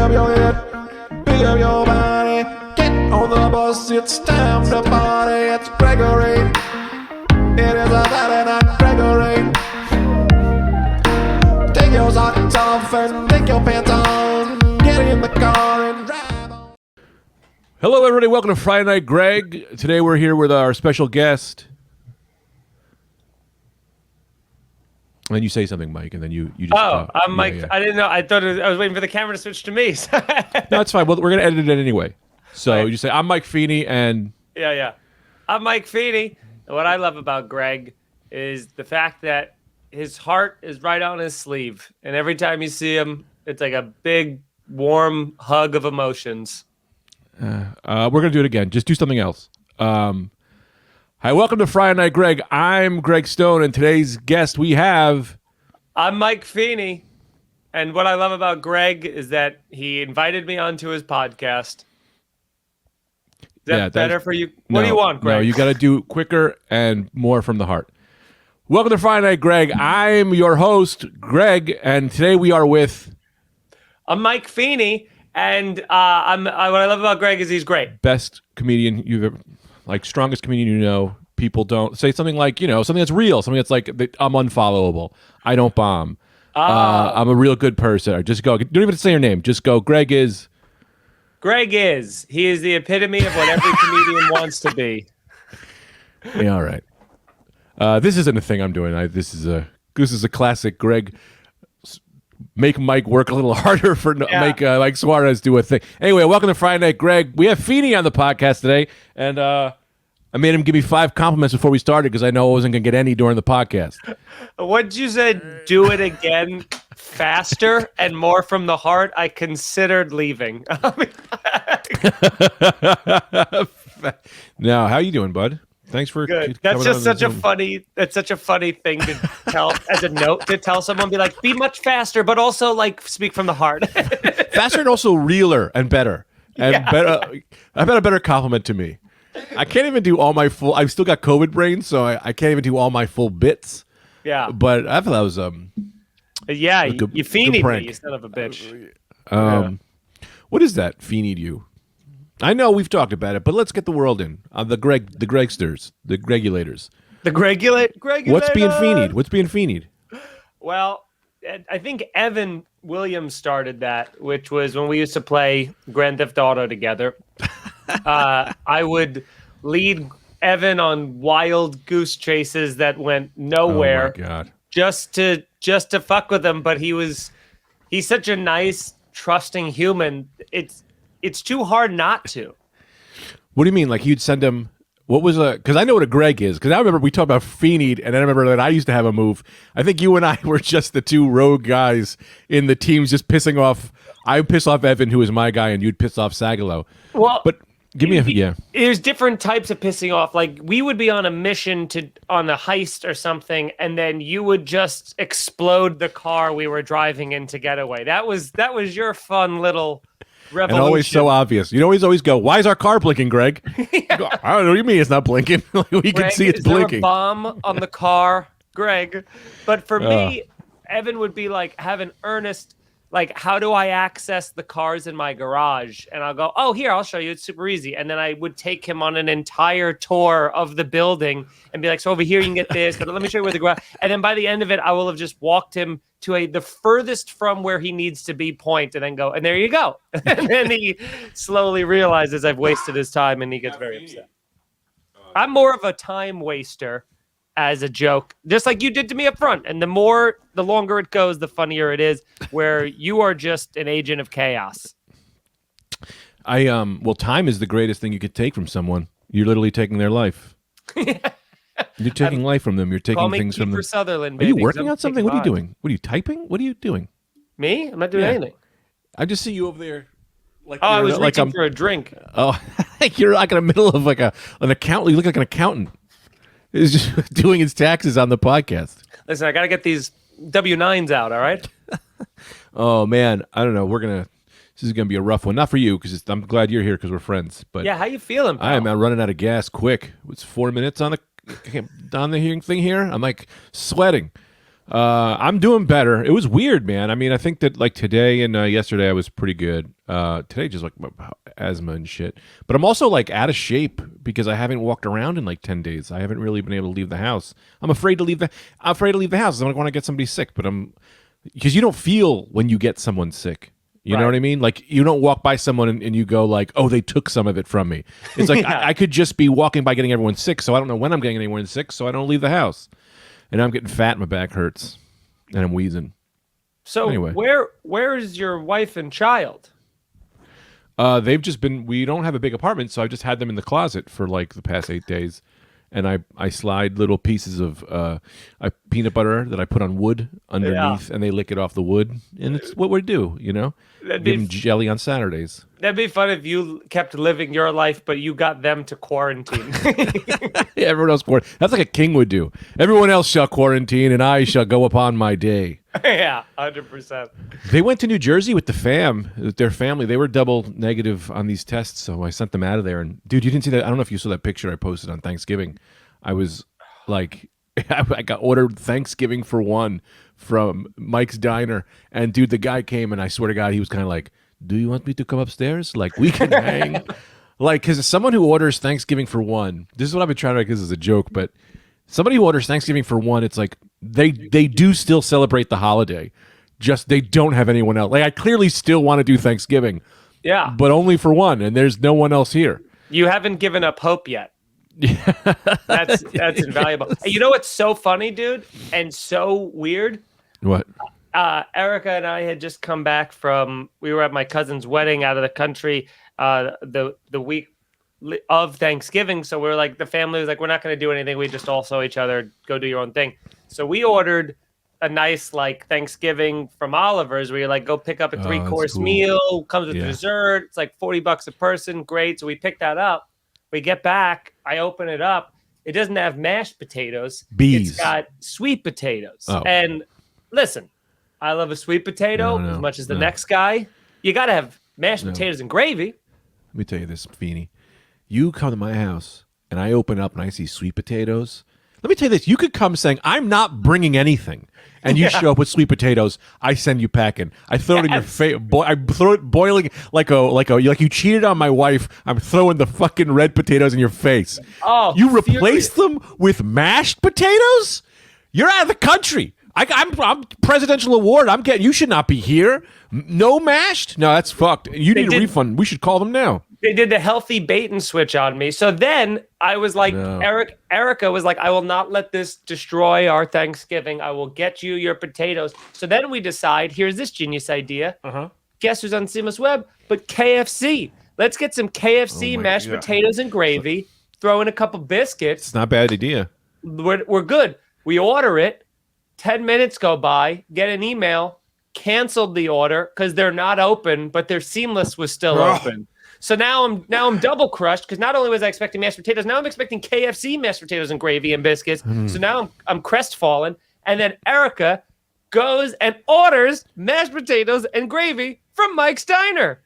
up your head, pick up your body, get on the bus, it's time to party. It's Gregory, it is a Saturday night, Gregory. Take your socks off and take your pants on, get in the car and drive on. Hello, everybody. Welcome to Friday Night Greg. Today we're here with our special guest. And then you say something, Mike, and then you just talk. I'm Mike. Yeah. I didn't know. I thought I was waiting for the camera to switch to me. No, it's fine. Well, we're going to edit it anyway. So right. You say, I'm Mike Feeney, and... Yeah. I'm Mike Feeney. And what I love about Greg is the fact that his heart is right on his sleeve. And every time you see him, it's like a big, warm hug of emotions. We're going to do it again. Just do something else. Hi, welcome to Friday Night Greg. I'm Greg Stone, and today's guest we have... I'm Mike Feeney, and what I love about Greg is that he invited me onto his podcast. Is that better for you? What do you want, Greg? No, you got to do quicker and more from the heart. Welcome to Friday Night Greg. I'm your host, Greg, and today we are with... I'm Mike Feeney, and what I love about Greg is he's great. Best comedian you've ever... Like, strongest comedian you know. People don't say something like, something that's real, something that's like, I'm unfollowable. I don't bomb. I'm a real good person. Or just go. Don't even say your name. Just go. Greg is. He is the epitome of what every comedian wants to be. Yeah, all right. This isn't a thing I'm doing. This is a classic Greg. Make Mike work a little harder make Mike Suarez do a thing. Anyway, welcome to Friday Night Greg. We have Feeney on the podcast today, and I made him give me 5 compliments before we started because I know I wasn't going to get any during the podcast. What'd you say? Do it again faster and more from the heart? I considered leaving. Now, how you doing, bud? Thanks for good. That's just such a funny. That's such a funny thing to tell as a note to tell someone. Be like, be much faster, but also like speak from the heart. Faster and also realer and better better. I've had a better compliment to me. I can't even do all my full. I've still got COVID brain, so I can't even do all my full bits. Yeah, but I thought that was you Feeney'd me, you son of a bitch. What is that Feeney'd you? I know we've talked about it, but let's get the world in. The Gregsters, the Gregulators. The Gregulators. What's being Feeney'd? Well, I think Evan Williams started that, which was when we used to play Grand Theft Auto together. I would lead Evan on wild goose chases that went nowhere. Oh my God. Just to fuck with him, but he's such a nice, trusting human. It's too hard not to. What do you mean? Like you'd send him? What was because I know what a Greg is. Because I remember we talked about Feeney'd, and I remember that I used to have a move. I think you and I were just the 2 rogue guys in the teams, just pissing off. I would piss off Evan, who was my guy, and you'd piss off Sagalo. Well, but give me There's different types of pissing off. Like we would be on a mission on a heist or something, and then you would just explode the car we were driving in to get away. That was your fun little revolution. And always so obvious. You always go, why is our car blinking, Greg? Yeah. Go, I don't know what you mean it's not blinking. We can see it's blinking. Is there a bomb on the car, Greg? But for me, Evan would be like, have an earnest, like, how do I access the cars in my garage? And I'll go, oh, here, I'll show you. It's super easy. And then I would take him on an entire tour of the building and be like, so over here you can get this, but let me show you where the garage. And then by the end of it, I will have just walked him to the furthest from where he needs to be point, and then go, and there you go. And then he slowly realizes I've wasted his time, and he gets very upset. I'm more of a time waster as a joke, just like you did to me up front. And the longer it goes, the funnier it is, where you are just an agent of chaos. Well, time is the greatest thing you could take from someone. You're literally taking their life. You're taking life from them. You're taking things from them. Sutherland, baby. Are you working on something? What are you doing? What are you typing? What are you doing? Me? I'm not doing anything. I just see you over there. Like I was reaching for a drink. Oh, you're like in the middle of like an accountant. You look like an accountant. He's just doing his taxes on the podcast. Listen, I got to get these W-9s out, all right? Oh, man. I don't know. This is going to be a rough one. Not for you, because I'm glad you're here because we're friends. But yeah, how you feeling, pal? I am running out of gas quick. It's 4 minutes on the thing here. I'm like sweating. I'm doing better. It was weird, man. I mean, I think that like today and yesterday I was pretty good. Today just like asthma and shit. But I'm also like out of shape because I haven't walked around in like 10 days. I haven't really been able to leave the house. I'm afraid to leave the house. I don't want to get somebody sick, but because you don't feel when you get someone sick. You know what I mean? Like you don't walk by someone and you go like, oh, they took some of it from me. It's like I could just be walking by getting everyone sick. So I don't know when I'm getting anyone sick. So I don't leave the house. And I'm getting fat, my back hurts, and I'm wheezing. So anyway, where is your wife and child? They've just been. We don't have a big apartment, so I've just had them in the closet for like the past 8 days, and I slide little pieces of peanut butter that I put on wood underneath, and they lick it off the wood, and it's what we do, you know. Give them jelly on Saturdays. That'd be fun if you kept living your life, but you got them to quarantine. Yeah, everyone else quarantine. That's like a king would do. Everyone else shall quarantine, and I shall go upon my day. Yeah, 100%. They went to New Jersey with their family. They were double negative on these tests, so I sent them out of there. And dude, you didn't see that? I don't know if you saw that picture I posted on Thanksgiving. I was like, I got ordered Thanksgiving for one from Mike's Diner, and dude, the guy came, and I swear to God, he was kind of like, "Do you want me to come upstairs? Like we can hang." Like, because someone who orders Thanksgiving for one, this is what I've been trying to make this as a joke, but somebody who orders Thanksgiving for one, it's like they do still celebrate the holiday, just they don't have anyone else. Like I clearly still want to do Thanksgiving, yeah, but only for one, and there's no one else here. You haven't given up hope yet. That's invaluable. You know what's so funny, dude, and so weird? What? Erica and I had just come back we were at my cousin's wedding out of the country the week of Thanksgiving. So we were like, the family was like, we're not going to do anything. We just all saw each other, go do your own thing. So we ordered a nice like Thanksgiving from Oliver's where you like go pick up a 3-course meal, comes with dessert. It's like $40 a person. Great. So we picked that up. We get back. I open it up. It doesn't have mashed potatoes. It's got sweet potatoes. Oh. And listen, I love a sweet potato as much as the next guy. You got to have mashed potatoes and gravy. Let me tell you this, Feeney. You come to my house and I open up and I see sweet potatoes. Let me tell you this. You could come saying, I'm not bringing anything. And you show up with sweet potatoes. I send you packing. I throw it in your face. I throw it boiling like you cheated on my wife. I'm throwing the fucking red potatoes in your face. Oh, you replace them with mashed potatoes? You're out of the country. I'm presidential award. I'm getting. You should not be here. No mashed? No, that's fucked. You need a refund. We should call them now. They did the healthy bait and switch on me. So then I was like, Erica was like, I will not let this destroy our Thanksgiving. I will get you your potatoes. So then we decide, here's this genius idea. Guess who's on Seamless Web? But KFC. Let's get some KFC mashed potatoes and gravy. Throw in a couple biscuits. It's not a bad idea. We're good. We order it. 10 minutes go by. Get an email. Canceled the order because they're not open, but their Seamless was still open. So now I'm double crushed because not only was I expecting mashed potatoes, now I'm expecting KFC mashed potatoes and gravy and biscuits. So now I'm crestfallen. And then Erica goes and orders mashed potatoes and gravy from Mike's Diner.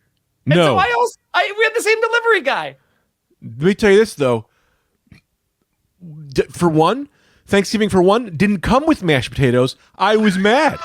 And so we had the same delivery guy. Let me tell you this though. For one, Thanksgiving for one didn't come with mashed potatoes. I was mad.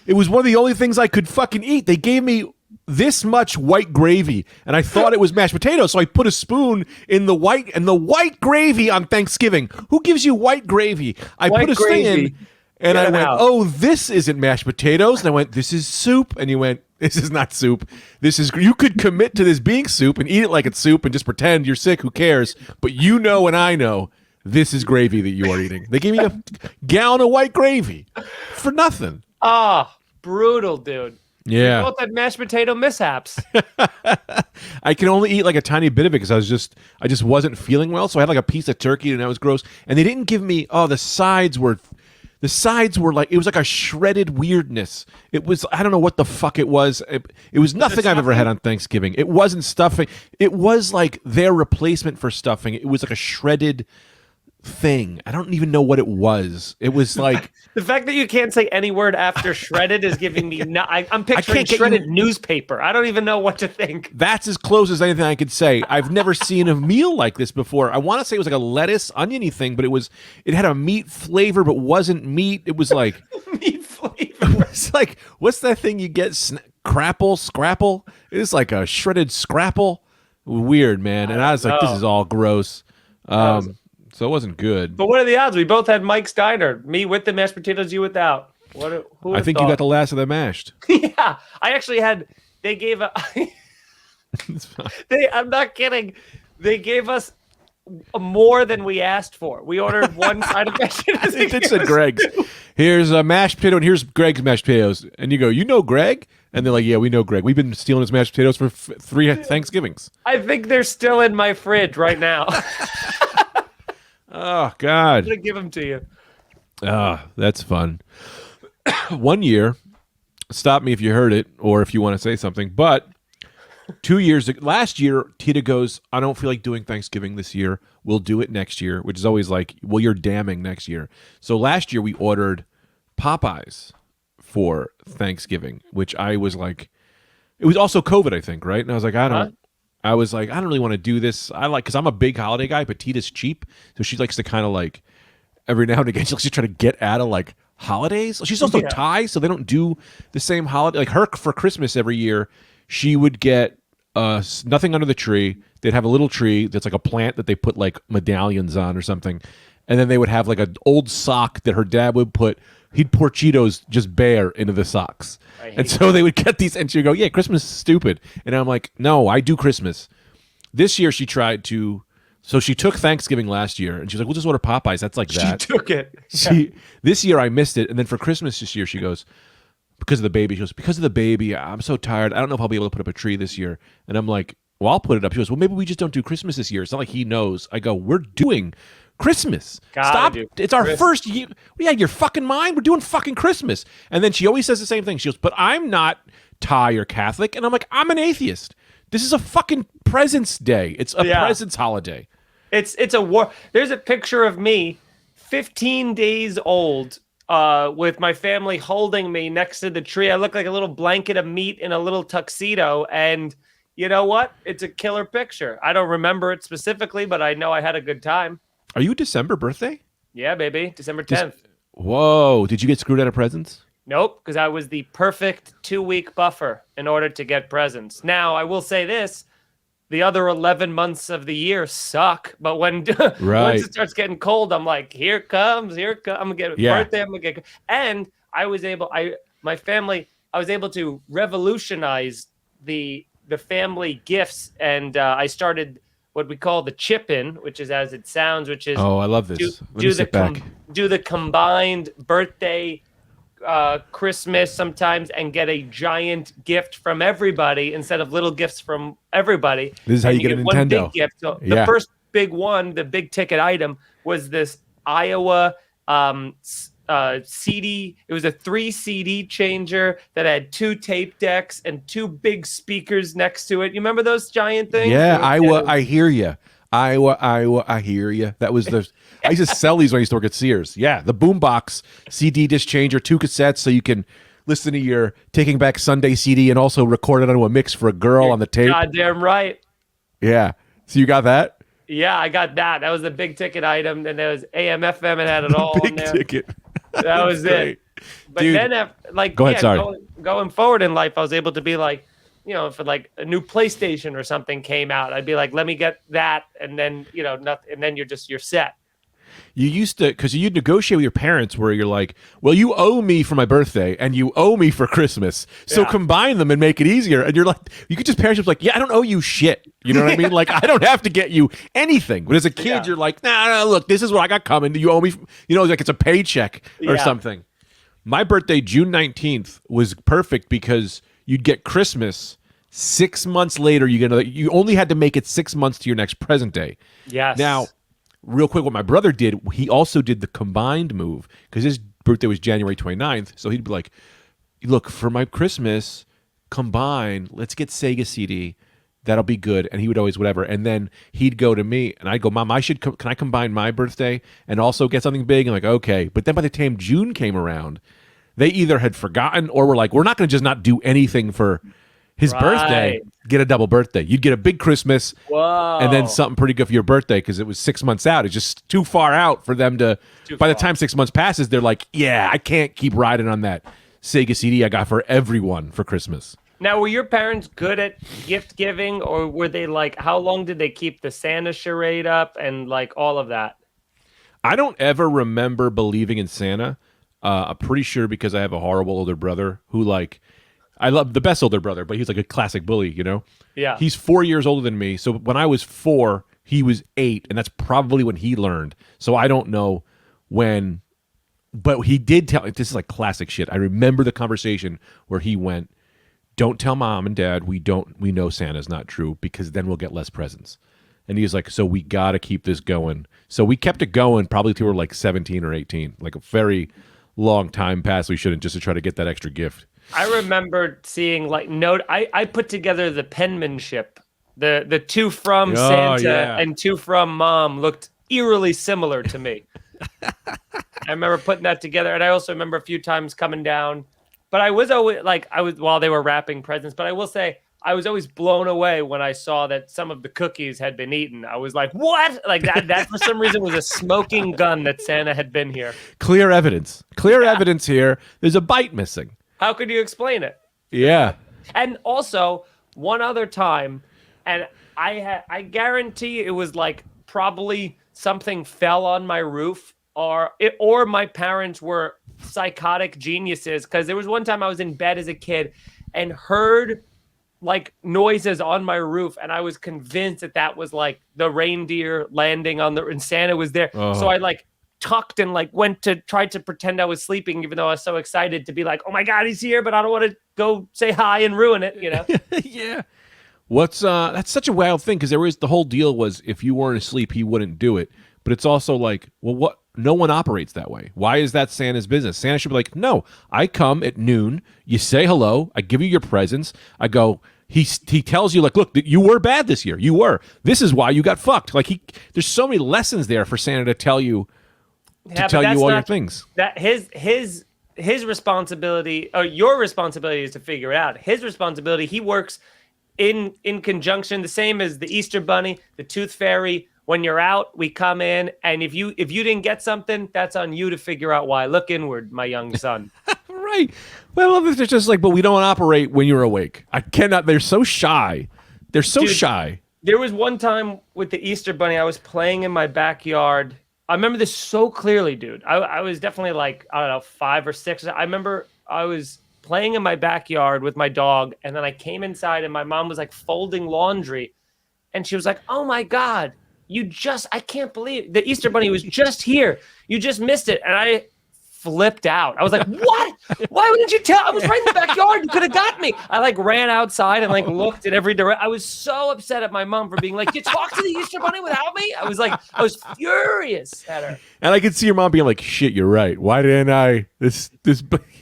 It was one of the only things I could fucking eat. They gave me this much white gravy, and I thought it was mashed potatoes, so I put a spoon in the white gravy on Thanksgiving. Who gives you white gravy? I put a thing in, and I went, oh, this isn't mashed potatoes. And I went, this is soup. And you went, this is not soup. You could commit to this being soup and eat it like it's soup and just pretend you're sick. Who cares? But you know and I know this is gravy that you are eating. They gave me a gallon of white gravy for nothing. Brutal, dude. Yeah. We both had mashed potato mishaps. I can only eat like a tiny bit of it because I just wasn't feeling well. So I had like a piece of turkey and that was gross. And they didn't give me, the sides were like, it was like a shredded weirdness. It was, I don't know what the fuck it was. It was nothing I've ever had on Thanksgiving. It wasn't stuffing. It was like their replacement for stuffing. It was like a shredded thing. I don't even know what it was. It was like the fact that you can't say any word after shredded is giving me. I'm picturing shredded newspaper. I don't even know what to think. That's as close as anything I could say. I've never seen a meal like this before. I want to say it was like a lettuce, oniony thing, but it had a meat flavor, but wasn't meat. It was like meat flavor. It's like, what's that thing you get? Scrapple? It is like a shredded scrapple. Weird, man. And I was like, this is all gross. So it wasn't good. But what are the odds? We both had Mike's Diner. Me with the mashed potatoes, you without. I think you got the last of the mashed. Yeah. I actually had, they gave I'm not kidding. They gave us more than we asked for. We ordered one side of mashed potatoes. It said Greg's. Here's a mashed potato, and here's Greg's mashed potatoes. And you go, you know Greg? And they're like, yeah, we know Greg. We've been stealing his mashed potatoes for 3 Thanksgivings. I think they're still in my fridge right now. Oh, God. I'm going to give them to you. That's fun. One year, stop me if you heard it or if you want to say something, but 2 years ago, last year, Tita goes, I don't feel like doing Thanksgiving this year. We'll do it next year, which is always like, well, you're damning next year. So last year we ordered Popeyes for Thanksgiving, which I was like, it was also COVID, I think, right? And I was like, I don't really want to do this. Because I'm a big holiday guy, but Tita's cheap. So she likes to kind of like, every now and again, she likes to try to get out of like holidays. She's also Thai, so they don't do the same holiday. Like her for Christmas every year, she would get nothing under the tree. They'd have a little tree that's like a plant that they put like medallions on or something. And then they would have like an old sock that her dad would put. He'd pour Cheetos just bare into the socks. And so they would get these, and she would go, yeah, Christmas is stupid. And I'm like, no, I do Christmas. This year she tried to, so she took Thanksgiving last year, and she's like, we'll just order Popeyes. That's like that. She took it. This year I missed it. And then for Christmas this year, she goes, because of the baby. She goes, because of the baby, I'm so tired. I don't know if I'll be able to put up a tree this year. And I'm like, well, I'll put it up. She goes, well, maybe we just don't do Christmas this year. It's not like he knows. I go, we're doing Christmas. Stop. It's our first year. Yeah, your fucking mind. We're doing fucking Christmas. And then she always says the same thing. She goes, but I'm not Thai or Catholic. And I'm like, I'm an atheist. This is a fucking presents day. It's a presents holiday. It's a war. There's a picture of me 15 days old with my family holding me next to the tree. I look like a little blanket of meat in a little tuxedo. And you know what? It's a killer picture. I don't remember it specifically, but I know I had a good time. Are you a December birthday? Yeah, baby. December 10th. Whoa. Did you get screwed out of presents? Nope, because I was the perfect 2-week buffer in order to get presents. Now, I will say this. The other 11 months of the year suck, but when once it starts getting cold, I'm like, here it comes. I'm gonna get a birthday. I'm gonna get, and I was able to revolutionize the family gifts, and I started what we call the chip-in, which is as it sounds, which is I love this. Do the combined birthday, Christmas sometimes, and get a giant gift from everybody instead of little gifts from everybody. This is how you get a Nintendo. One big gift. So the first big one, the big ticket item, was this Iowa CD. It was a 3 CD changer that had 2 tape decks and 2 big speakers next to it. You remember those giant things? Yeah, Iowa, I hear you. Iowa, I hear you. That was the. I used to sell these when I used to work at Sears. Yeah, the boombox CD disc changer, 2 cassettes, so you can listen to your Taking Back Sunday CD and also record it onto a mix for a girl on the tape. Goddamn right. Yeah. So you got that? Yeah, I got that. That was the big ticket item, and there was AM, FM, and had it all big in there. Ticket. That was it. But dude, then, going forward in life, I was able to be like, you know, if like a new PlayStation or something came out, I'd be like, let me get that, and then and then you're set. You used to, because you'd negotiate with your parents where you're like, well, you owe me for my birthday and you owe me for Christmas. So combine them and make it easier. And you're like, you could just parents like, yeah, I don't owe you shit. You know what I mean? Like, I don't have to get you anything. But as a kid, you're like, nah, look, this is what I got coming. You owe me, like it's a paycheck or something. My birthday, June 19th, was perfect because you'd get Christmas 6 months later. You only had to make it 6 months to your next present day. Yes. Now, real quick, what my brother did, he also did the combined move because his birthday was January 29th. So he'd be like, look, for my Christmas, combine, let's get Sega CD. That'll be good. And he would always whatever. And then he'd go to me and I'd go, Mom, can I combine my birthday and also get something big? And like, okay. But then by the time June came around, they either had forgotten or were like, we're not going to just not do anything for his birthday, get a double birthday. You'd get a big Christmas and then something pretty good for your birthday because it was 6 months out. It's just too far out for them to, by the time 6 months passes, they're like, yeah, I can't keep riding on that Sega CD I got for everyone for Christmas. Now, were your parents good at gift giving, or were they like, how long did they keep the Santa charade up and like all of that? I don't ever remember believing in Santa. I'm pretty sure because I have a horrible older brother who like, I love the best older brother, but he's like a classic bully, you know? Yeah. He's 4 years older than me. So when I was 4, he was 8, and that's probably when he learned. So I don't know when, but he did tell, this is like classic shit. I remember the conversation where he went, don't tell Mom and Dad we know Santa's not true because then we'll get less presents. And he was like, so we got to keep this going. So we kept it going probably till we were like 17 or 18, like a very long time past we shouldn't, just to try to get that extra gift. I remember seeing like I put together the penmanship. The two from Santa and two from Mom looked eerily similar to me. I remember putting that together, and I also remember a few times coming down. But I was always like while they were wrapping presents. But I will say I was always blown away when I saw that some of the cookies had been eaten. I was like, "What?" Like that for some reason was a smoking gun that Santa had been here. Clear evidence evidence here. There's a bite missing. How could you explain it? Yeah. And also, one other time, and I guarantee it was like probably something fell on my roof, or my parents were psychotic geniuses, because there was one time I was in bed as a kid and heard like noises on my roof, and I was convinced that was like the reindeer landing and Santa was there. So I like tucked and like tried to pretend I was sleeping, even though I was so excited to be like, oh my God, he's here, but I don't want to go say hi and ruin it, you know? Yeah. That's such a wild thing, because the whole deal was if you weren't asleep, he wouldn't do it. But it's also like, well, what? No one operates that way. Why is that Santa's business? Santa should be like, no, I come at noon, you say hello, I give you your presents, I go, he tells you like, look, you were bad this year. You were. This is why you got fucked. Like there's so many lessons there for Santa to tell you all your things. That his responsibility, or your responsibility, is to figure it out. His responsibility, he works in conjunction, the same as the Easter Bunny, the Tooth Fairy. When you're out, we come in, and if you didn't get something, that's on you to figure out why. Look inward, my young son. Right. Well, I love this. They're just like, but we don't operate when you're awake. I cannot. They're so shy. They're so shy. There was one time with the Easter Bunny, I was playing in my backyard. I remember this so clearly, dude. I was definitely like, I don't know, 5 or 6. I remember I was playing in my backyard with my dog, and then I came inside, and my mom was like folding laundry, and she was like, oh my God, I can't believe the Easter Bunny was just here. You just missed it. And I flipped out. I was like, what? Why wouldn't you tell? I was right in the backyard. You could have got me. I like ran outside and like looked in every direction. I was so upset at my mom for being like, you talked to the Easter Bunny without me? I was furious at her. And I could see your mom being like, shit, you're right. Why didn't I?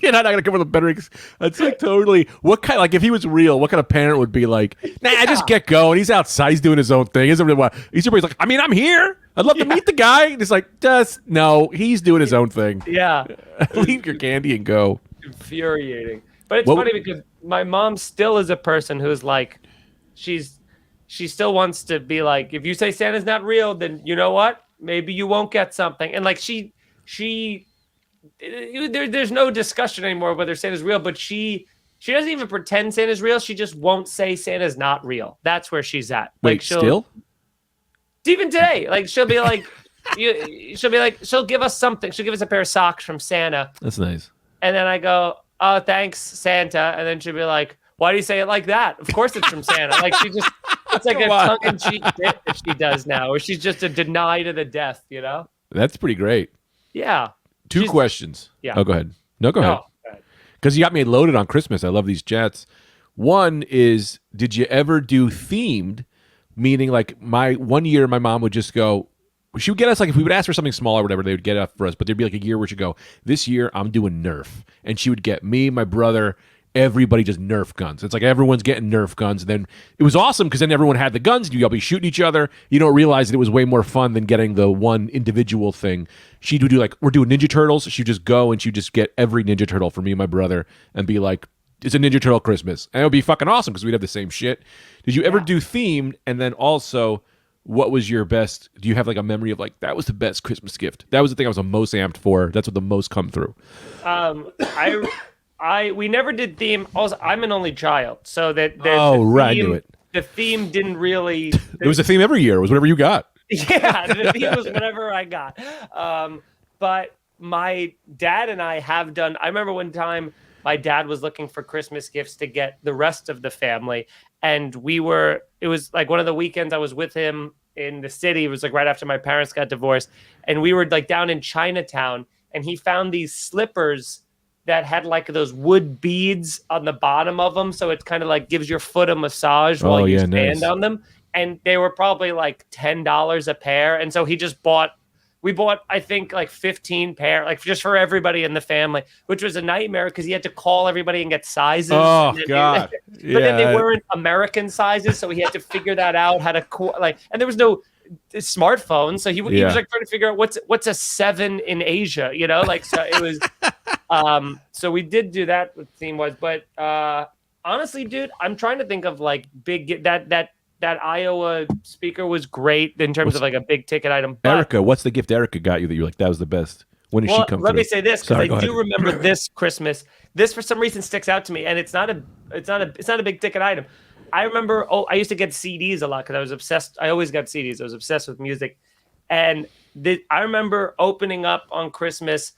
You're not going to come with a better. It's like totally. What kind? Like if he was real, what kind of parent would be like, nah, just get going. He's outside. He's doing his own thing. He's like, I mean, I'm here. I'd love to meet the guy. And it's like, no, he's doing his own thing. Yeah. Leave your candy and go. Infuriating. But it's funny because my mom still is a person who's like, she still wants to be like, if you say Santa's not real, then you know what? Maybe you won't get something. And like there's no discussion anymore whether Santa's real, but she doesn't even pretend Santa's real. She just won't say Santa's not real. That's where she's at. Wait, still? Even today, like she'll be like, she'll give us something. She'll give us a pair of socks from Santa. That's nice. And then I go, oh, thanks, Santa. And then she'll be like, why do you say it like that? Of course it's from Santa. Like it's like a tongue-in-cheek bit that she does now, where she's just a deny to the death, you know? That's pretty great. Yeah. Two questions. Yeah. Oh, go ahead. No, go ahead. Because you got me loaded on Christmas. I love these jets. One is, did you ever do themed? Meaning, like, one year, my mom would just go, she would get us, like, if we would ask for something small or whatever, they would get it for us. But there'd be like a year where she'd go, this year, I'm doing Nerf. And she would get me, my brother, everybody just Nerf guns. It's like everyone's getting Nerf guns. And then it was awesome because then everyone had the guns. You'd all be shooting each other. You don't realize that it was way more fun than getting the one individual thing. She'd do like, we're doing Ninja Turtles. She'd just go and she'd just get every Ninja Turtle for me and my brother and be like, it's a Ninja Turtle Christmas. And it would be fucking awesome because we'd have the same shit. Did you ever do themed? And then also, what was your best? Do you have like a memory of like, that was the best Christmas gift? That was the thing I was the most amped for. That's what the most come through. We never did theme. Also, I'm an only child, so that I knew it. The theme didn't really. It was a theme every year. It was whatever you got. Yeah, the theme was whatever I got. But my dad and I have done. I remember one time my dad was looking for Christmas gifts to get the rest of the family, and it was like one of the weekends I was with him in the city. It was like right after my parents got divorced, and we were like down in Chinatown, and he found these slippers that had like those wood beads on the bottom of them, so it kind of like gives your foot a massage while you stand on them. And they were probably like $10 a pair, and so he just bought. We bought, I think, like 15 pair, like just for everybody in the family, which was a nightmare because he had to call everybody and get sizes. Oh, God. But then they weren't American sizes, so he had to figure that out, how to, and there was no smartphone. So he was like trying to figure out what's a 7 in Asia, you know? Like, so it was, so we did do that with theme was, but honestly, dude, I'm trying to think of like that Iowa speaker was great in terms of like a big ticket item. But, Erica, what's the gift Erica got you that you're like, that was the best? When did she come let through? me say this, because I do remember this Christmas. This for some reason sticks out to me, and it's not a big ticket item. I remember I used to get CDs a lot because I was obsessed. I always got CDs. I was obsessed with music. And I remember opening up on Christmas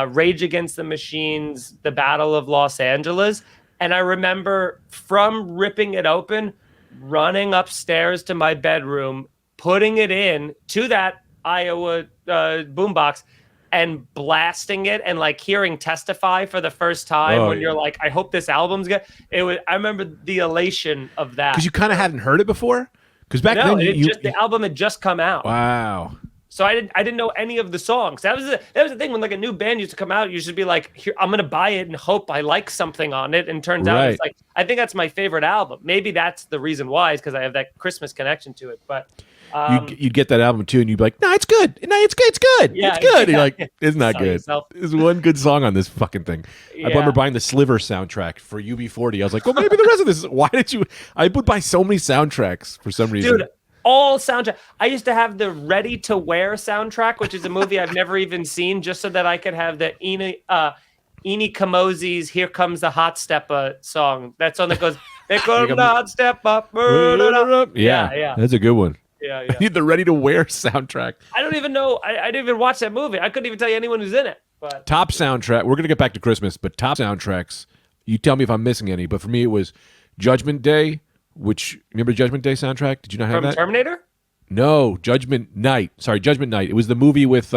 Rage Against the Machine's The Battle of Los Angeles. And I remember from ripping it open, running upstairs to my bedroom, putting it in to that Iowa boombox and blasting it and like hearing Testify for the first time when you're like, I hope this album's good. I remember the elation of that. Because you kind of hadn't heard it before? Because back then the album had just come out. Wow. So I didn't know any of the songs. That was the thing when like a new band used to come out. You should be like, here, I'm gonna buy it and hope I like something on it. And turns out it's like I think that's my favorite album. Maybe that's the reason why, is because I have that Christmas connection to it. But you'd get that album too, and you'd be like, "No, it's good. No, it's good. It's good. Yeah, it's good." You're like, "It's not good." Yourself. There's one good song on this fucking thing. I remember buying the Sliver soundtrack for UB40. I was like, "Well, maybe the rest of this." Why did you? I would buy so many soundtracks for some reason. Dude, all soundtrack. I used to have the Ready to Wear soundtrack, which is a movie I've never even seen, just so that I could have the Eni Kamozi's "Here Comes the Hot Stepper" song. That song that goes, "There comes the hot stepper." Yeah, that's a good one. Yeah. I need the Ready to Wear soundtrack. I don't even know. I didn't even watch that movie. I couldn't even tell you anyone who's in it. But top soundtrack. We're gonna get back to Christmas, but top soundtracks. You tell me if I'm missing any. But for me, it was Judgment Day. Which, remember Judgment Day soundtrack? Did you not have that? From Terminator? No, Judgment Night. Sorry, Judgment Night. It was the movie with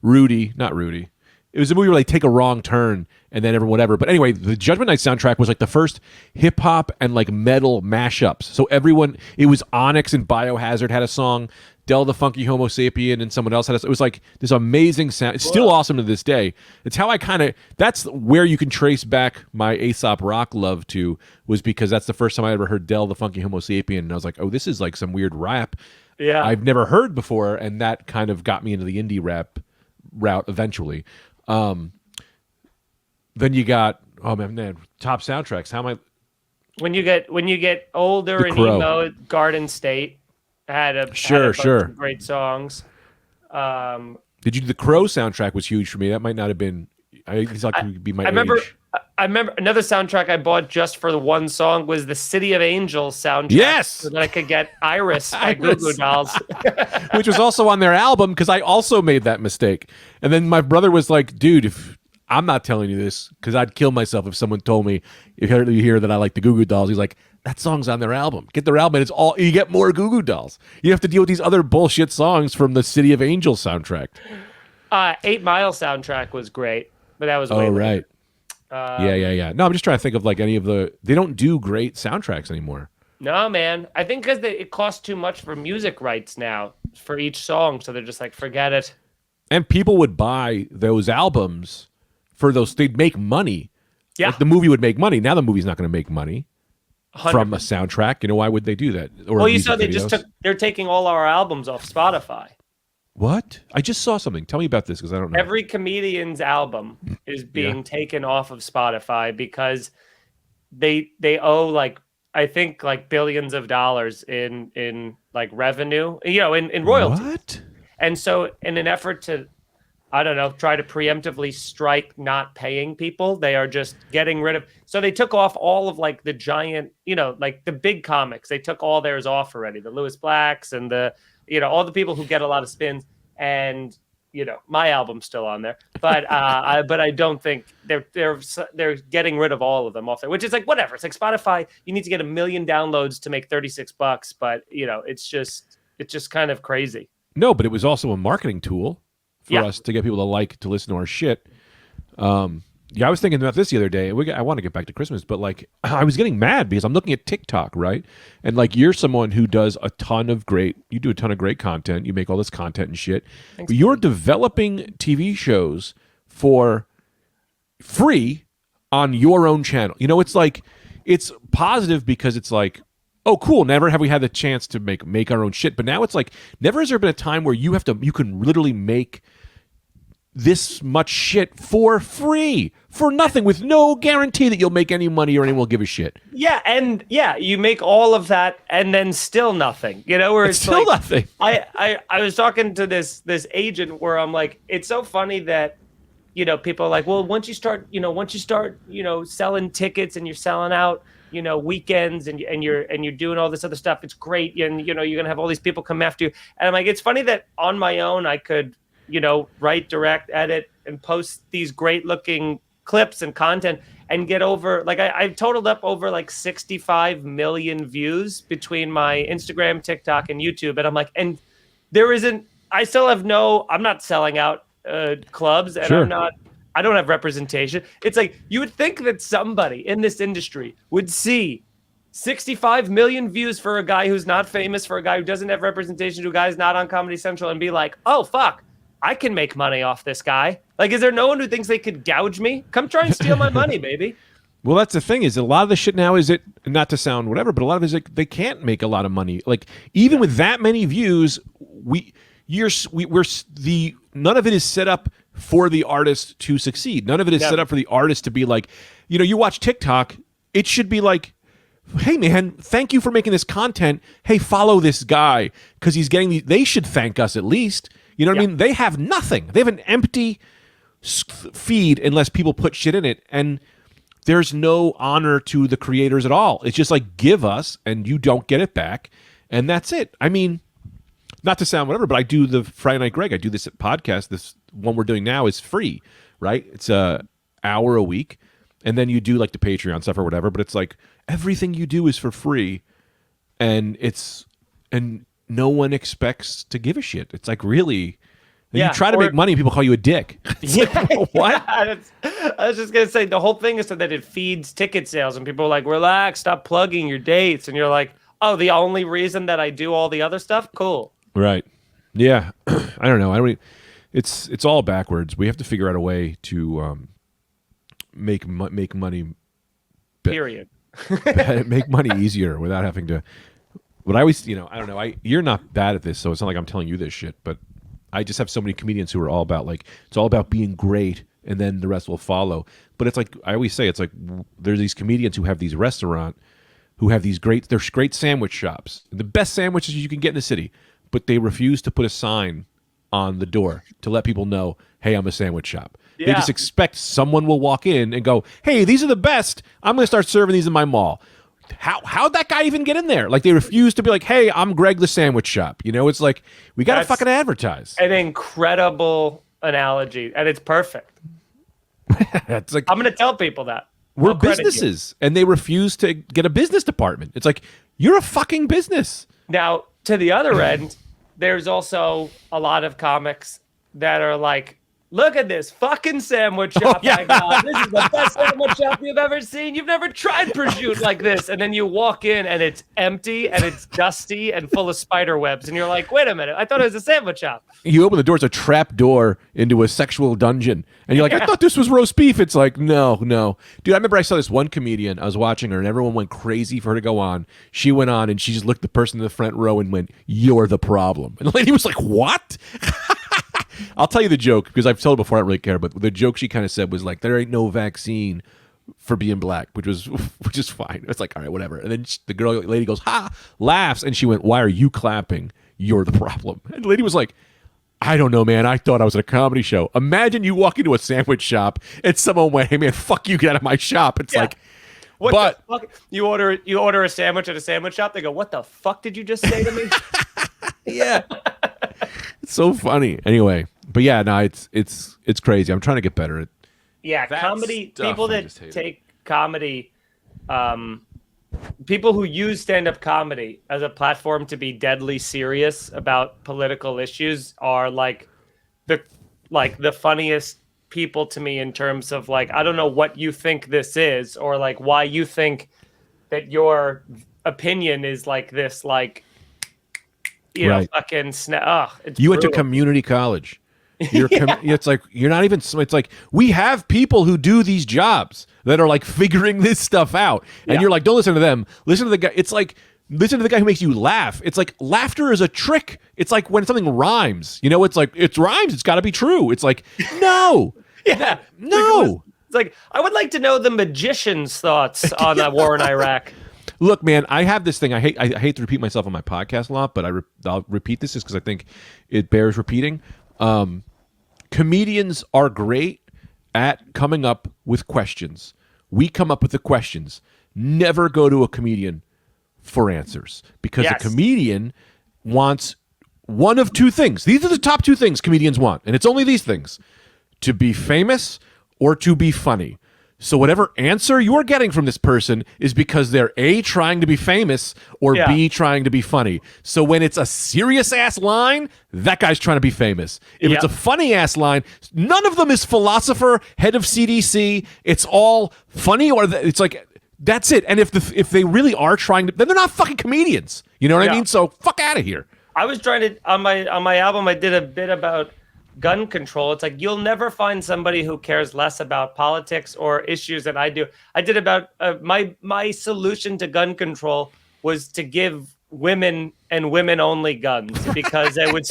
Rudy. Not Rudy. It was a movie where they take a wrong turn and then whatever. But anyway, the Judgment Night soundtrack was like the first hip hop and like metal mashups. So everyone, it was Onyx and Biohazard had a song. Del the Funky Homo Sapien and someone else had it was like this amazing sound. It's still awesome to this day. It's how I that's where you can trace back my Aesop Rock love to, was because that's the first time I ever heard Del the Funky Homo Sapien, and I was like, oh, this is like some weird rap I've never heard before, and that kind of got me into the indie rap route eventually. Then you got top soundtracks. How am I? When you get older and emo, Garden State had a bunch of great songs. Did you? The Crow soundtrack was huge for me. That might not have been. I thought it could be my age. I remember another soundtrack I bought just for the one song was the City of Angels soundtrack. Yes, so that I could get Iris by Goo Goo Dolls, which was also on their album, because I also made that mistake. And then my brother was like, "Dude, if I'm not telling you this, because I'd kill myself if someone told me you hear that I like the Goo Goo Dolls." He's like, that song's on their album. Get their album, and it's all you get more Goo Goo Dolls. You have to deal with these other bullshit songs from the City of Angels soundtrack. 8 Mile soundtrack was great, but that was way later. Right. Yeah. No, I'm just trying to think of like any of the. They don't do great soundtracks anymore. No, man. I think because it costs too much for music rights now for each song, so they're just like, forget it. And people would buy those albums for those. They'd make money Yeah. Like the movie would make money. Now the movie's not going to make money 100%. from a soundtrack. You know, why would they do that? Or Well, you music saw they videos? they're taking all our albums off Spotify. What? I just saw something. Tell me about this because I don't know. Every comedian's album is being taken off of Spotify because they owe like I think like billions of dollars in like revenue, in royalties. What? And so in an effort to, I don't know, try to preemptively strike not paying people, they are just getting rid of. So they took off all of like the giant, like the big comics. They took all theirs off already. The Louis Blacks and the, all the people who get a lot of spins. And my album's still on there, but I don't think they're getting rid of all of them off there, which is like whatever. It's like Spotify. You need to get 1 million downloads to make $36, but it's just kind of crazy. No, but it was also a marketing tool for Yeah. us to get people to listen to our shit. I was thinking about this the other day. I want to get back to Christmas, but like I was getting mad because I'm looking at TikTok, right? And like you're someone who does you do a ton of great content. You make all this content and shit. Thanks, But you're developing TV shows for free on your own channel. It's like it's positive because it's like, oh, cool. Never have we had the chance to make our own shit. But now it's like, never has there been a time where you can literally make this much shit for free, for nothing, with no guarantee that you'll make any money or anyone will give a shit. Yeah, and you make all of that and then still nothing. Where it's Still like, nothing. I was talking to this agent where I'm like, it's so funny that people are like, well, once you start selling tickets and you're selling out weekends and you're doing all this other stuff, it's great, and you're gonna have all these people come after you. And I'm like, it's funny that on my own I could write, direct, edit, and post these great looking clips and content and get over, like I've totaled up over like 65 million views between my Instagram, TikTok, and YouTube. And I'm like, and I'm not selling out clubs, and Sure. I don't have representation. It's like, you would think that somebody in this industry would see 65 million views for a guy who's not famous, for a guy who doesn't have representation, to a guy who's not on Comedy Central, and be like, oh, fuck, I can make money off this guy. Like, is there no one who thinks they could gouge me? Come try and steal my money, baby. Well, that's the thing, is a lot of the shit now is it, not to sound whatever, but a lot of it is like they can't make a lot of money. Like even with that many views, none of it is set up for the artist to succeed. None of it is set up for the artist to be like, you watch TikTok, it should be like, hey man, thank you for making this content. Hey, follow this guy because he's getting they should thank us at least. You know what I mean? They have nothing. They have an empty feed unless people put shit in it, and there's no honor to the creators at all. It's just like, give us and you don't get it back, and that's it. I mean, not to sound whatever, but I do the Friday Night Greg. I do this podcast. This one we're doing now is free, right? It's a hour a week, and then you do like the Patreon stuff or whatever. But it's like everything you do is for free, and no one expects to give a shit. It's like, really, you try to make money, people call you a dick. It's like, what? I was just gonna say, the whole thing is so that it feeds ticket sales, and people are like, relax, stop plugging your dates, and you're like, oh, the only reason that I do all the other stuff? Cool. Right. Yeah. I don't know. It's all backwards. We have to figure out a way to make money. Period. Make money easier without having to. But I always, I don't know. You're not bad at this, so it's not like I'm telling you this shit. But I just have so many comedians who are all about it's all about being great, and then the rest will follow. But it's like I always say, it's like there's these comedians who have these restaurants, who have there's great sandwich shops, the best sandwiches you can get in the city, but they refuse to put a sign on the door to let people know, hey, I'm a sandwich shop. They just expect someone will walk in and go, hey, these are the best. I'm going to start serving these in my mall. How'd that guy even get in there? Like, they refuse to be like, hey, I'm Greg the Sandwich Shop. It's like, we got to fucking advertise. An incredible analogy, and it's perfect. It's like, I'm going to tell people that. we're I'll credit you. businesses, and they refuse to get a business department. It's like, you're a fucking business. Now, to the other end, there's also a lot of comics that are like, look at this fucking sandwich shop I got. This is the best sandwich shop you've ever seen. You've never tried prosciutto like this. And then you walk in and it's empty and it's dusty and full of spider webs. And you're like, wait a minute, I thought it was a sandwich shop. You open the door, it's a trap door into a sexual dungeon. And you're like, I thought this was roast beef. It's like, no. Dude, I remember I saw this one comedian. I was watching her and everyone went crazy for her to go on. She went on and she just looked at the person in the front row and went, you're the problem. And the lady was like, what? I'll tell you the joke because I've told it before. I don't really care, but the joke she kind of said was like, "There ain't no vaccine for being black," which is fine. It's like, all right, whatever. And then the lady goes, "Ha!" laughs, and she went, "Why are you clapping? You're the problem." And the lady was like, "I don't know, man. I thought I was at a comedy show." Imagine you walk into a sandwich shop and someone went, "Hey, man, fuck you, get out of my shop." It's like, what the fuck? You order a sandwich at a sandwich shop. They go, "What the fuck did you just say to me?" Yeah. It's so funny. Anyway, but yeah, no, it's crazy. I'm trying to get better at comedy. People that take comedy, people who use stand-up comedy as a platform to be deadly serious about political issues are like the funniest people to me in terms of like, I don't know what you think this is or like why you think that your opinion is like this, like, you know, fucking you went to community college. It's like you're not even. It's like we have people who do these jobs that are like figuring this stuff out, and you're like, don't listen to them. Listen to the guy. It's like listen to the guy who makes you laugh. It's like laughter is a trick. It's like when something rhymes. You know, it's like it rhymes. It's got to be true. It's like no, no. It's like I would like to know the magician's thoughts on the war in Iraq. Look, man, I have this thing. I hate to repeat myself on my podcast a lot, but I'll repeat this just because I think it bears repeating. Comedians are great at coming up with questions. We come up with the questions. Never go to a comedian for answers because a comedian wants one of two things. These are the top two things comedians want, and it's only these things: to be famous or to be funny. So whatever answer you're getting from this person is because they're A, trying to be famous, or B, trying to be funny. So when it's a serious-ass line, that guy's trying to be famous. If it's a funny-ass line, none of them is philosopher, head of CDC. It's all funny, or it's like, that's it. And if they really are trying to, then they're not fucking comedians. You know what I mean? So fuck out of here. I was trying to, on my album, I did a bit about gun control. It's like you'll never find somebody who cares less about politics or issues than I do. I did about my solution to gun control was to give women and women only guns because it would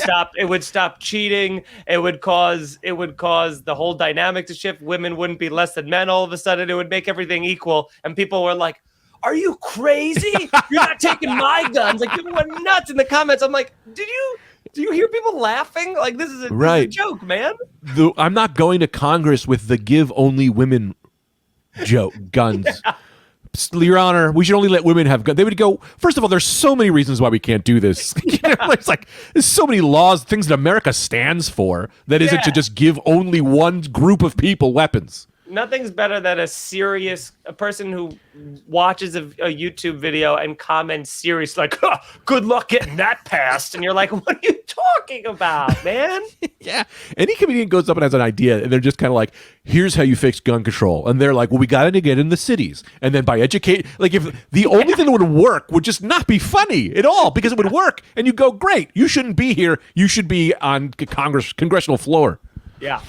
stop cheating. It would cause the whole dynamic to shift. Women wouldn't be less than men all of a sudden. It would make everything equal. And people were like, "Are you crazy? You're not taking my guns." Like people went nuts in the comments. I'm like, do you hear people laughing? Like, this is a joke, man. I'm not going to Congress with the give only women guns. Your Honor, we should only let women have guns. They would go, first of all, there's so many reasons why we can't do this. It's like, there's so many laws, things that America stands for, that isn't to just give only one group of people weapons. Nothing's better than a person who watches a YouTube video and comments serious like, "Good luck getting that passed," and you're like, "What are you talking about, man?" Yeah, any comedian goes up and has an idea, and they're just kind of like, "Here's how you fix gun control," and they're like, "Well, we got to get in the cities, and then by educate, like if the only thing that would work would just not be funny at all because it would work, and you go, great, you shouldn't be here, you should be on congressional floor." Yeah.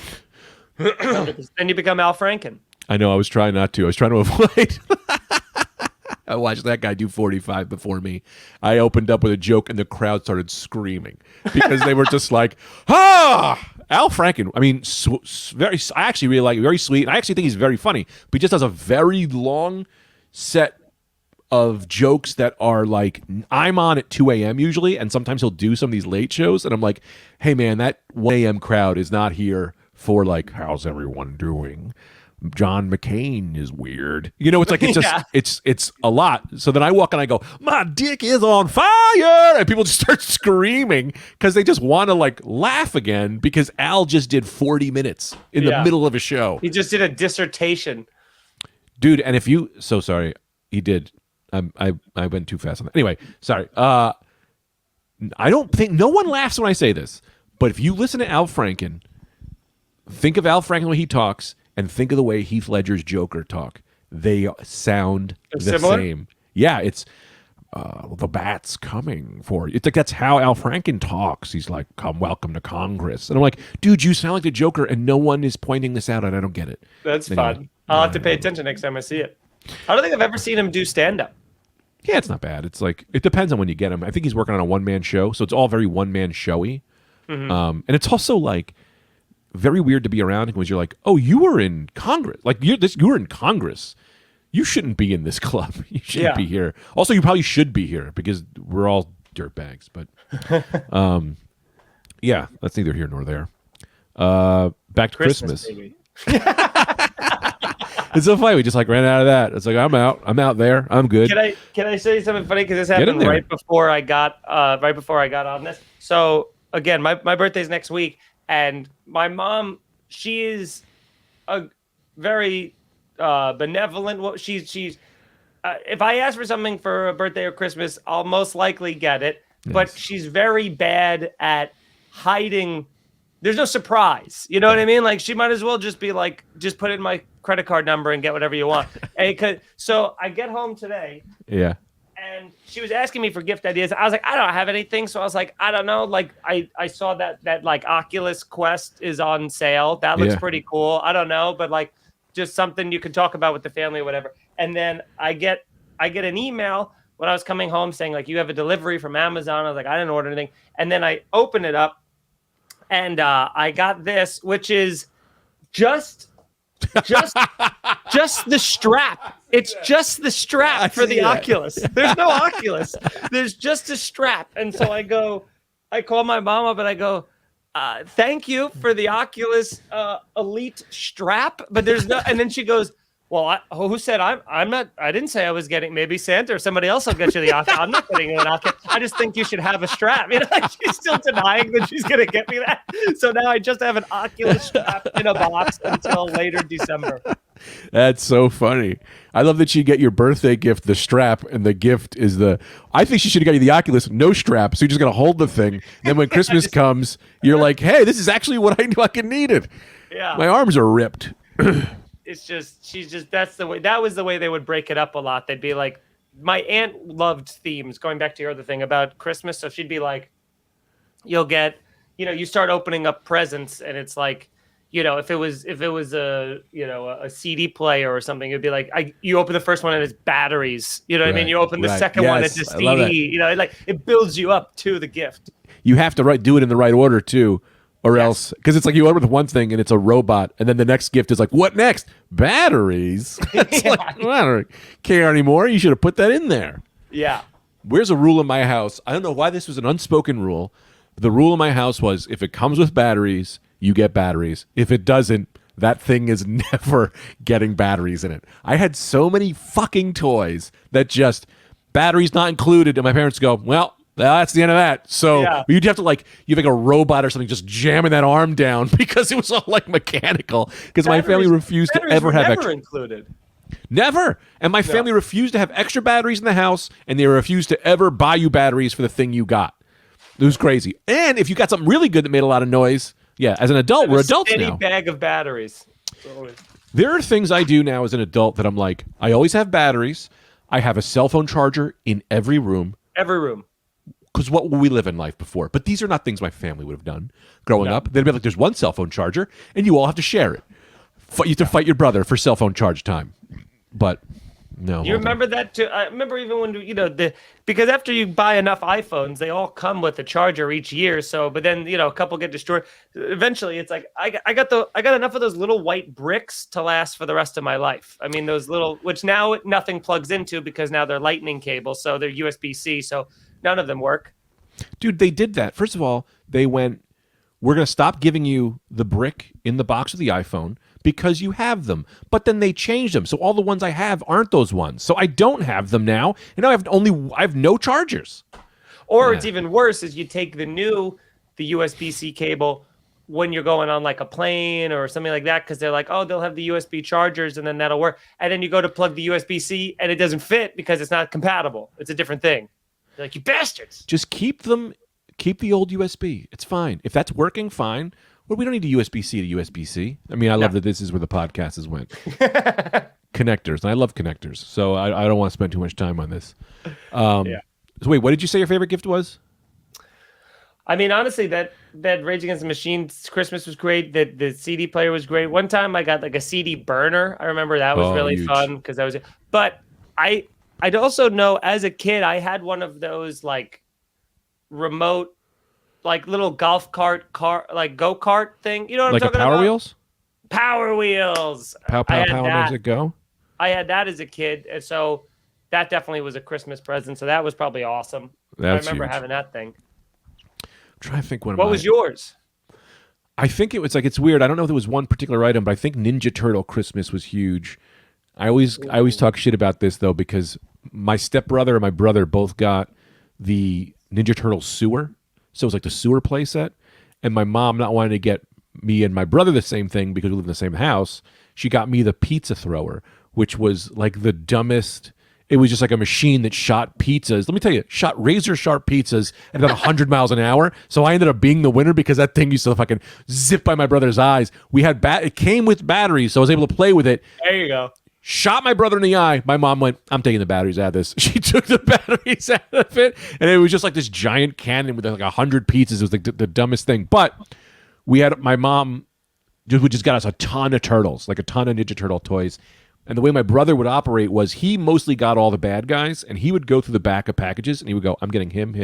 Then you become Al Franken. I know. I was trying not to. I was trying to avoid. I watched that guy do 45 before me. I opened up with a joke, and the crowd started screaming because they were just like, "Ah!" Al Franken. I mean, I actually really like him. Very sweet. I actually think he's very funny. But he just has a very long set of jokes that are like, I'm on at 2 a.m. usually, and sometimes he'll do some of these late shows, and I'm like, hey man, that 1 a.m. crowd is not here for like, how's everyone doing? John McCain is weird. You know, it's like, it's just, it's a lot. So then I walk and I go, my dick is on fire. And people just start screaming because they just want to like laugh again because Al just did 40 minutes in the middle of a show. He just did a dissertation. Dude, and so sorry, he did. I went too fast on that. Anyway, sorry. I don't think, no one laughs when I say this, but if you listen to Al Franken, think of Al Franken when he talks, and think of the way Heath Ledger's Joker talk. They sound the similar? same. Yeah, it's the bat's coming for you. It's like that's how Al Franken talks. He's like, "Come, welcome to Congress," and I'm like, "Dude, you sound like the Joker," and no one is pointing this out, and I don't get it. That's Anyway, fun. I'll have to pay attention next time I see it. I don't think I've ever seen him do stand-up. Yeah, it's not bad. It's like it depends on when you get him. I think he's working on a one-man show, so it's all very one-man showy. And it's also like very weird to be around because you're like, "Oh, you were in Congress. Like you were in Congress. You shouldn't be in this club. You shouldn't be here. Also, you probably should be here because we're all dirtbags." But yeah, that's neither here nor there. Back to Christmas. Baby. It's so funny. We just like ran out of that. It's like I'm out. I'm out there. I'm good. Can I say something funny? Because this happened right before I got on this. So again, my birthday's next week, and my mom, she is a very benevolent. She's if I ask for something for a birthday or Christmas, I'll most likely get it. Yes. But she's very bad at hiding. There's no surprise. You know what I mean? Like she might as well just be like, just put in my credit card number and get whatever you want. So I get home today. Yeah. And she was asking me for gift ideas. I was like, I don't have anything. So I was like, I don't know. Like I saw that like Oculus Quest is on sale. That looks pretty cool. I don't know, but like just something you can talk about with the family or whatever. And then I get an email when I was coming home saying like, you have a delivery from Amazon. I was like, I didn't order anything. And then I open it up and I got this, which is just the strap. It's just the strap for the Oculus. There's no Oculus. There's just a strap. And so I call my mom up and I go, thank you for the Oculus Elite strap. But there's no, and then she goes, well, who said I'm not, I didn't say I was getting, maybe Santa or somebody else will get you the Oculus. I'm not getting an Oculus. I just think you should have a strap. You know, like she's still denying that she's going to get me that. So now I just have an Oculus strap in a box until later December. That's so funny. I love that she get your birthday gift, the strap, and the gift is I think she should have got you the Oculus, no strap. So you're just going to hold the thing. And then when Christmas comes, you're like, hey, this is actually what I fucking needed. Yeah. My arms are ripped. It's just, that was the way they would break it up a lot. They'd be like, my aunt loved themes, going back to your other thing about Christmas. So she'd be like, you'll get, you start opening up presents and it's like, if it was a CD player or something, it'd be like, you open the first one and it's batteries. You know what I mean? You open the second one, it's a CD. Like it builds you up to the gift. You have to do it in the right order too. Or else, because it's like you order with one thing and it's a robot, and then the next gift is like, what next? Batteries? It's like, I don't care anymore. You should have put that in there. Yeah. Where's a rule in my house? I don't know why this was an unspoken rule. The rule in my house was if it comes with batteries, you get batteries. If it doesn't, that thing is never getting batteries in it. I had so many fucking toys that just batteries not included, and my parents go, well, that's the end of that. So you'd have to you have like a robot or something just jamming that arm down because it was all like mechanical. Because my family refused to ever have extra included. Never. And my family refused to have extra batteries in the house, and they refused to ever buy you batteries for the thing you got. It was crazy. And if you got something really good that made a lot of noise, as an adult, we're adults now. Bag of batteries. There are things I do now as an adult that I'm like, I always have batteries. I have a cell phone charger in every room. Every room. Because what will we live in life before? But these are not things my family would have done growing up. They'd be like, there's one cell phone charger, and you all have to share it. You have to fight your brother for cell phone charge time. But no. You remember that too? I remember even when, because after you buy enough iPhones, they all come with a charger each year. So, but then, a couple get destroyed. Eventually, it's like, I got enough of those little white bricks to last for the rest of my life. I mean, those little, which now nothing plugs into because now they're lightning cables. So they're USB-C. So none of them work. Dude, they did that. First of all, they went, we're going to stop giving you the brick in the box of the iPhone because you have them. But then they changed them. So all the ones I have aren't those ones. So I don't have them now. And now I have no chargers. Or it's even worse is you take the USB-C cable when you're going on like a plane or something like that because they're like, oh, they'll have the USB chargers and then that'll work. And then you go to plug the USB-C and it doesn't fit because it's not compatible. It's a different thing. They're like, you bastards. Just keep the old USB. It's fine. If that's working, fine. Well, we don't need a USB-C to USB-C. I mean, I love that this is where the podcast has went. Connectors, and I love connectors, so I don't want to spend too much time on this. So wait, what did you say your favorite gift was? I mean, honestly, that Rage Against the Machine Christmas was great. That the CD player was great. One time I got like a CD burner. I remember that was really huge. fun because that was. But I'd also know as a kid I had one of those like remote, like little golf cart like go kart thing. You know what Like I'm a talking Power about? Wheels? Power Wheels. Pow, makes it go? I had that as a kid, and so that definitely was a Christmas present. So that was probably awesome. That's I remember huge. having that thing. I'm trying to think What was yours? I think it was like, it's weird. I don't know if there was one particular item, but I think Ninja Turtle Christmas was huge. I always talk shit about this though, because my stepbrother and my brother both got the Ninja Turtle sewer. So it was like the sewer play set. And my mom, not wanting to get me and my brother the same thing because we live in the same house, she got me the pizza thrower, which was like the dumbest. It was just like a machine that shot pizzas. Let me tell you, shot razor sharp pizzas at about 100 miles an hour. So I ended up being the winner because that thing used to fucking zip by my brother's eyes. We had it came with batteries, so I was able to play with it. There you go. Shot my brother in the eye. My mom went, I'm taking the batteries out of this. She took the batteries out of it, and it was just like this giant cannon with like 100 pizzas. It was like the dumbest thing. But we had my mom just got us a ton of turtles, like a ton of Ninja Turtle toys. And the way my brother would operate was he mostly got all the bad guys, and he would go through the back of packages, and he would go, I'm getting him,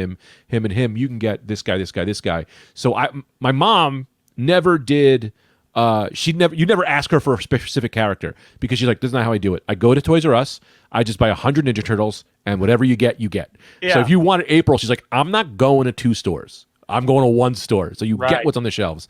and him. You can get this guy, this guy, this guy. So my mom never did... you never ask her for a specific character because she's like, this is not how I do it. I go to Toys R Us, I just buy 100 Ninja Turtles, and whatever you get, you get. Yeah. So if you wanted April, she's like, I'm not going to 2 stores. I'm going to 1 store. So you get what's on the shelves.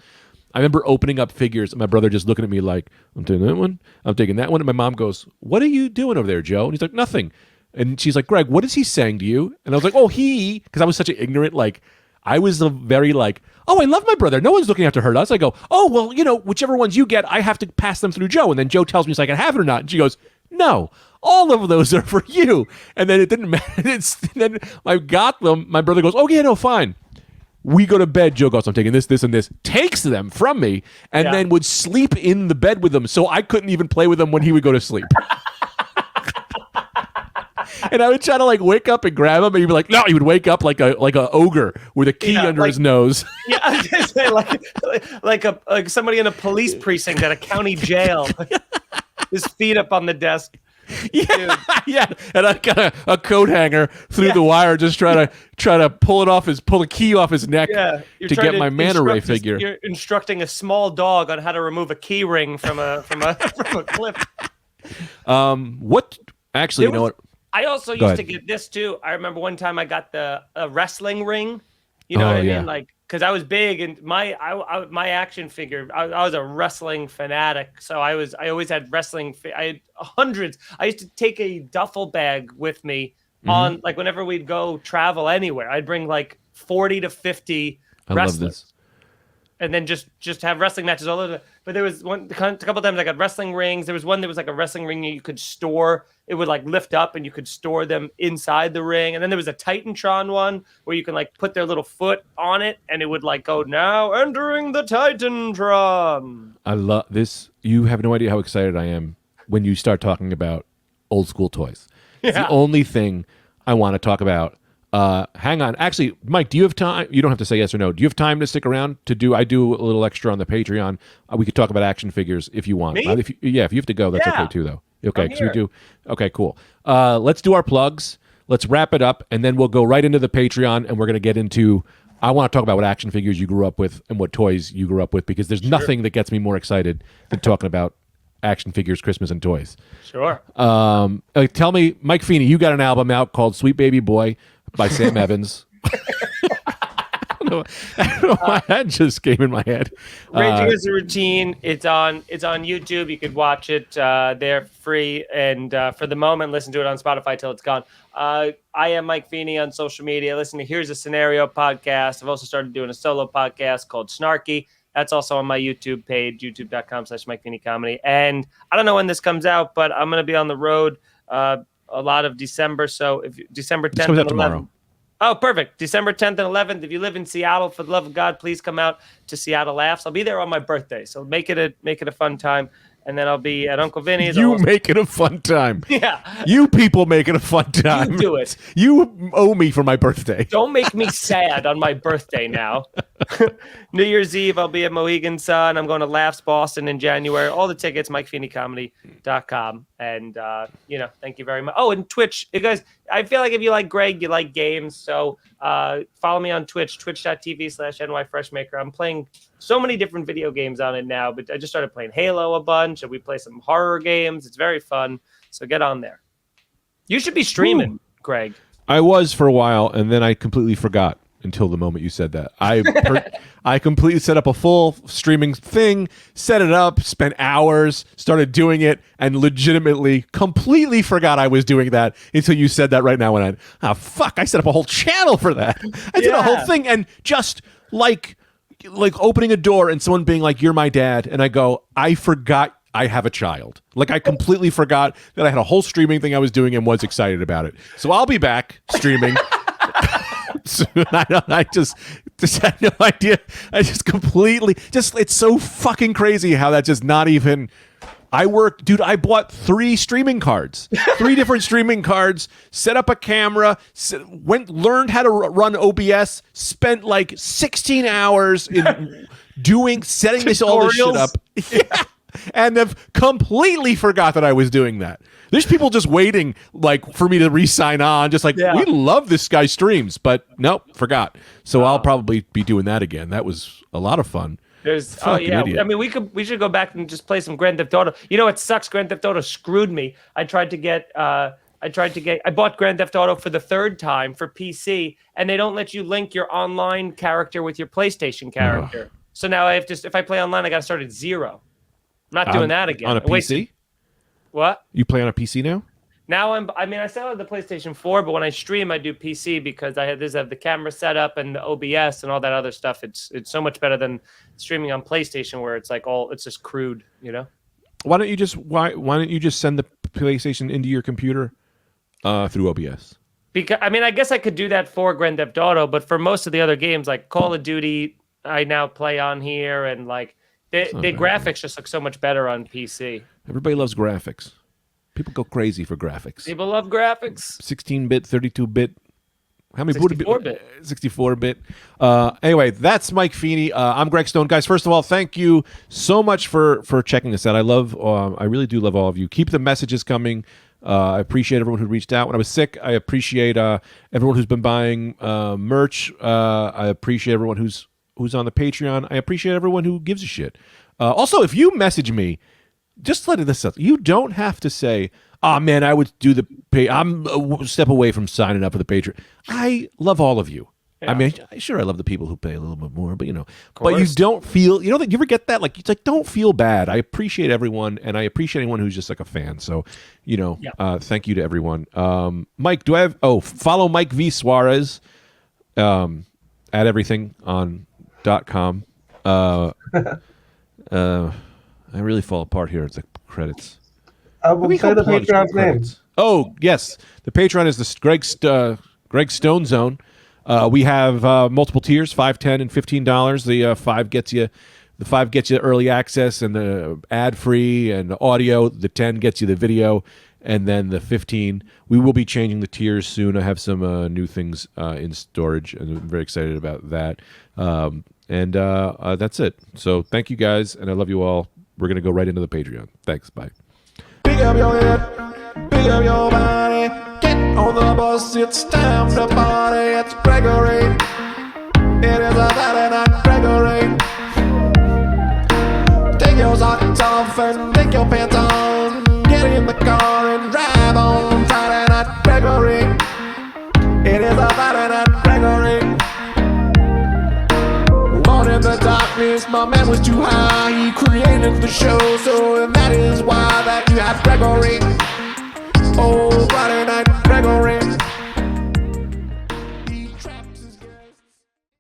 I remember opening up figures and my brother just looking at me like, I'm taking that one, I'm taking that one. And my mom goes, what are you doing over there, Joe? And he's like, nothing. And she's like, Greg, what is he saying to you? And I was like, because I was such an ignorant, like, I was a very like, oh, I love my brother. No one's looking out to hurt us. I go, oh, well, whichever ones you get, I have to pass them through Joe. And then Joe tells me so I can have it or not. And she goes, no, all of those are for you. And then it didn't matter. Then I got them. My brother goes, oh, yeah, no, fine. We go to bed. Joe goes, I'm taking this, this, and this. Takes them from me and then would sleep in the bed with them. So I couldn't even play with them when he would go to sleep. And I would try to like wake up and grab him, and he'd be like, "No!" He would wake up like a ogre with a key under his nose. Yeah, I was gonna say like somebody in a police precinct at a county jail, his feet up on the desk. Yeah, yeah, and I got a coat hanger through the wire, just try to pull the key off his neck to get my manta ray figure. You're instructing a small dog on how to remove a key ring from a clip. What? Actually, you know what? I also used to get this too. I remember one time I got the wrestling ring. You know what I mean? Like, because I was big and my action figure. I was a wrestling fanatic, so I always had wrestling. I had hundreds. I used to take a duffel bag with me on like whenever we'd go travel anywhere. I'd bring like 40 to 50 wrestlers. Love this. And then just have wrestling matches all over. But there was a couple times I got wrestling rings. There was one that was like a wrestling ring you could store. It would like lift up and you could store them inside the ring. And then there was a Titantron one where you can like put their little foot on it and it would like go, now entering the Titantron. I love this. You have no idea how excited I am when you start talking about old school toys. It's the only thing I want to talk about. Hang on. Actually, Mike, do you have time? You don't have to say yes or no. Do you have time to stick around to do? I do a little extra on the Patreon. We could talk about action figures if you want. Me? If you have to go, that's okay too, though. Okay, because we do. Okay, cool. Let's do our plugs. Let's wrap it up, and then we'll go right into the Patreon, and we're going to get into. I want to talk about what action figures you grew up with and what toys you grew up with, because there's nothing that gets me more excited than talking about action figures, Christmas, and toys. Sure. Tell me, Mike Feeney, you got an album out called "Sweet Baby Boy" by Sam Evans. I don't know why that just came in my head. Raging is a routine. It's on YouTube. You could watch it. They're free, and for the moment, listen to it on Spotify till it's gone. I am Mike Feeney on social media. Listen to Here's a Scenario podcast. I've also started doing a solo podcast called Snarky. That's also on my YouTube page, youtube.com/Mike Feeney Comedy. And I don't know when this comes out, but I'm going to be on the road a lot of December. So if December 10th comes out and 11th. tomorrow. Oh, perfect. December 10th and 11th. If you live in Seattle, for the love of God, please come out to Seattle Laughs. I'll be there on my birthday, so make it a fun time. And then I'll be at Uncle Vinny's. You make it a fun time. Yeah. You people make it a fun time. You do it. You owe me for my birthday. Don't make me sad on my birthday now. New Year's Eve, I'll be at Mohegan Sun. I'm going to Laughs Boston in January. All the tickets, MikeFeeneyComedy.com. And, thank you very much. Oh, and Twitch. You guys, I feel like if you like Greg, you like games. So follow me on Twitch, twitch.tv/NYFreshmaker. I'm playing so many different video games on it now, but I just started playing Halo a bunch, and we play some horror games. It's very fun. So get on there. You should be streaming, Greg. I was for a while, and then I completely forgot until the moment you said that. I completely set up a full streaming thing, set it up, spent hours, started doing it, and legitimately completely forgot I was doing that until you said that right now. And I set up a whole channel for that. I did a whole thing, and just like opening a door and someone being like, "You're my dad," and I go, "I forgot I have a child." Like, I completely forgot that I had a whole streaming thing I was doing and was excited about it. So I'll be back streaming. I just had no idea. I just completely it's so fucking crazy how that just not even. I bought 3 streaming cards, 3 different streaming cards, set up a camera, learned how to run OBS, spent like 16 hours in setting all this shit up. Yeah. And have completely forgot that I was doing that. There's people just waiting like for me to re-sign on, just like, we love this guy's streams, but nope, forgot. So I'll probably be doing that again. That was a lot of fun. Idiot. I mean, we should go back and just play some Grand Theft Auto. You know what sucks? Grand Theft Auto screwed me. I bought Grand Theft Auto for the 3rd time for PC, and they don't let you link your online character with your PlayStation character. So now if I play online, I got to start at 0. I'm not doing that again. On a PC? What? You play on a PC now? Now I still have the PlayStation 4, but when I stream, I do PC because I have the camera set up and the OBS and all that other stuff. It's so much better than streaming on PlayStation where it's like it's just crude, you know? Why don't you just send the PlayStation into your computer through OBS? Because I guess I could do that for Grand Theft Auto, but for most of the other games like Call of Duty, I now play on here, and like the graphics just look so much better on PC. Everybody loves graphics. People go crazy for graphics. People love graphics. 16-bit, 32-bit. How many 64-bit. 64-bit. Anyway, that's Mike Feeney. I'm Greg Stone. Guys, first of all, thank you so much for checking this out. I really do love all of you. Keep the messages coming. I appreciate everyone who reached out when I was sick. I appreciate everyone who's been buying merch. I appreciate everyone who's on the Patreon. I appreciate everyone who gives a shit. Also, if you message me, just let this up. You don't have to say, "Oh man, I would do the pay. I'm a step away from signing up for the Patreon." I love all of you. Yeah. I mean, sure, I love the people who pay a little bit more, but but you don't feel. You ever get that? Like, it's like, don't feel bad. I appreciate everyone, and I appreciate anyone who's just like a fan. So, thank you to everyone. Mike, do I have? Oh, follow Mike V Suarez at everything on .com. I really fall apart here. It's like credits. We'll say the Patreon's name. Oh, yes. The Patreon is the Greg Stone Zone. We have multiple tiers, $5, $10, and $15. The $5 gets you early access and the ad-free and the audio. The $10 gets you the video. And then the $15, we will be changing the tiers soon. I have some new things in storage, and I'm very excited about that. And that's it. So thank you guys, and I love you all. We're going to go right into the Patreon. Thanks. Bye. Pick up your head, pick up your body, get on the bus, it's time to party. It's Gregory, it is a Saturday night Gregory. Take your socks off and take your pants on, get in the car and drive on Friday night Gregory. It is a Saturday night Gregory. In the darkness, my man was too high. He created the show, so that is why that you have Gregory. Oh, Friday night Gregory.